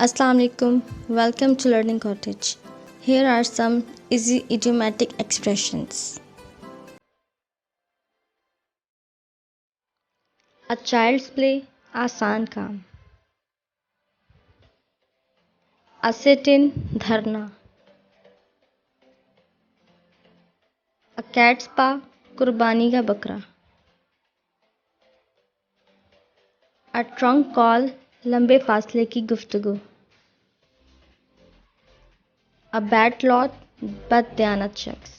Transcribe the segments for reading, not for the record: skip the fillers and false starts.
Assalamu alaikum. Welcome to Learning Cottage. Here are some easy idiomatic expressions. A child's play, आसान काम. A sit-in, धरना. A cat's paw, कुर्बानी का बकरा. A trunk call, लंबे फासले की गुफ्तगू. A bad lot, बददियानत शख्स.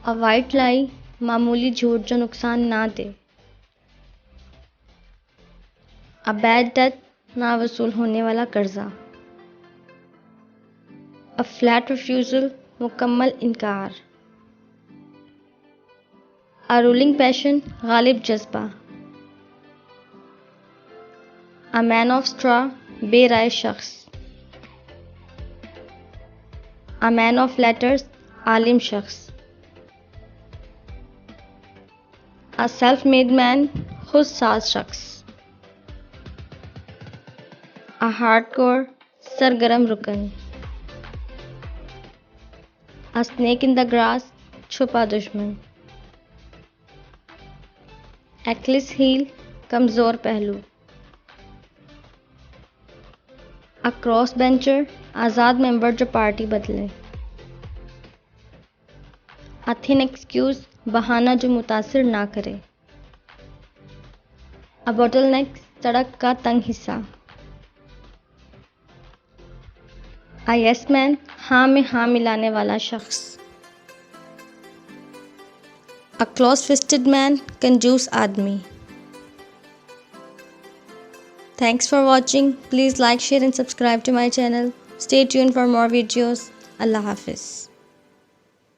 A white lie, मामूली झूठ जो नुकसान ना दे. A bad debt, ना वसूल होने वाला कर्जा. A flat refusal, मुकम्मल इनकार. A ruling passion, गालिब जज्बा. A man of straw, बेराय शख्स. A man of letters, आलिम शख्स. A self-made man, खुद साज शख्स. A hardcore, सरगर्म रुकन. A snake in the grass, छुपा दुश्मन. Achilles heel, कमज़ोर पहलू. A crossbencher, आज़ाद मेंबर जो पार्टी बदले. A thin excuse, बहाना जो मुतासिर ना करे. A bottleneck, सड़क का तंग हिस्सा. A yes man, हाँ में हाँ मिलाने वाला शख्स. A close-fisted man, कंजूस आदमी. Thanks for watching. Please like, share and subscribe to my channel. Stay tuned for more videos. Allah Hafiz.